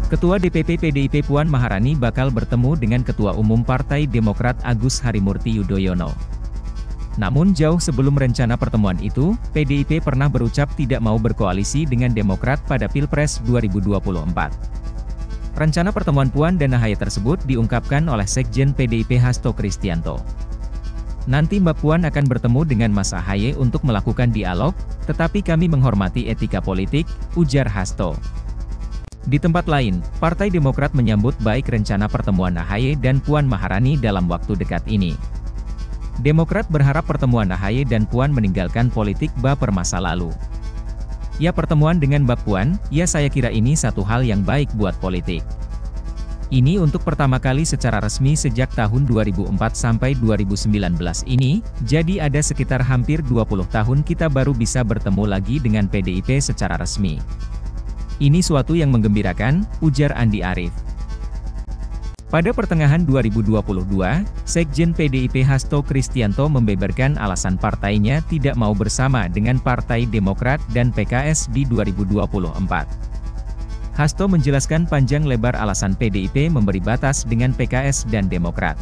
Ketua DPP PDIP Puan Maharani bakal bertemu dengan Ketua Umum Partai Demokrat Agus Harimurti Yudhoyono. Namun jauh sebelum rencana pertemuan itu, PDIP pernah berucap tidak mau berkoalisi dengan Demokrat pada Pilpres 2024. Rencana pertemuan Puan dan Ahaye tersebut diungkapkan oleh Sekjen PDIP Hasto Kristianto. Nanti Mbak Puan akan bertemu dengan Mas Ahaye untuk melakukan dialog, tetapi kami menghormati etika politik, ujar Hasto. Di tempat lain, Partai Demokrat menyambut baik rencana pertemuan Ahaye dan Puan Maharani dalam waktu dekat ini. Demokrat berharap pertemuan Ahaye dan Puan meninggalkan politik baper masa lalu. Ya, pertemuan dengan Mbak Puan, ya saya kira ini satu hal yang baik buat politik. Ini untuk pertama kali secara resmi sejak tahun 2004 sampai 2019 ini, jadi ada sekitar hampir 20 tahun kita baru bisa bertemu lagi dengan PDIP secara resmi. Ini suatu yang menggembirakan, ujar Andi Arief. Pada pertengahan 2022, Sekjen PDIP Hasto Kristianto membeberkan alasan partainya tidak mau bersama dengan Partai Demokrat dan PKS di 2024. Hasto menjelaskan panjang lebar alasan PDIP memberi batas dengan PKS dan Demokrat.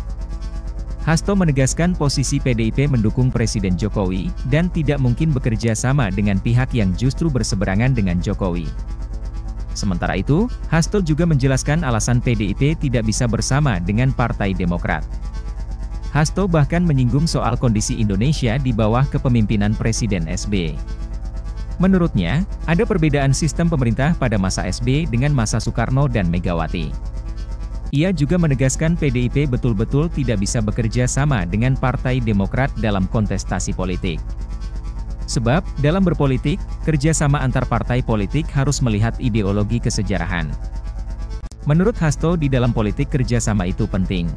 Hasto menegaskan posisi PDIP mendukung Presiden Jokowi, dan tidak mungkin bekerja sama dengan pihak yang justru berseberangan dengan Jokowi. Sementara itu, Hasto juga menjelaskan alasan PDIP tidak bisa bersama dengan Partai Demokrat. Hasto bahkan menyinggung soal kondisi Indonesia di bawah kepemimpinan Presiden SBY. Menurutnya, ada perbedaan sistem pemerintah pada masa SBY dengan masa Soekarno dan Megawati. Ia juga menegaskan PDIP betul-betul tidak bisa bekerja sama dengan Partai Demokrat dalam kontestasi politik. Sebab, dalam berpolitik, kerjasama antar partai politik harus melihat ideologi kesejarahan. Menurut Hasto di dalam politik kerjasama itu penting.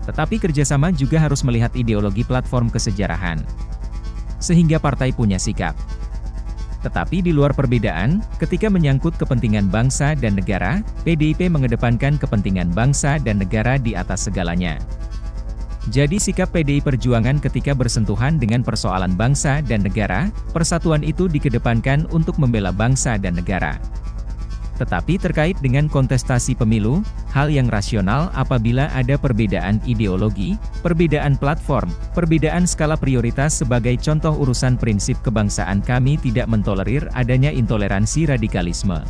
Tetapi kerjasama juga harus melihat ideologi platform kesejarahan. Sehingga partai punya sikap. Tetapi di luar perbedaan, ketika menyangkut kepentingan bangsa dan negara, PDIP mengedepankan kepentingan bangsa dan negara di atas segalanya. Jadi sikap PDI Perjuangan ketika bersentuhan dengan persoalan bangsa dan negara, persatuan itu dikedepankan untuk membela bangsa dan negara. Tetapi terkait dengan kontestasi pemilu, hal yang rasional apabila ada perbedaan ideologi, perbedaan platform, perbedaan skala prioritas sebagai contoh urusan prinsip kebangsaan kami tidak mentolerir adanya intoleransi radikalisme.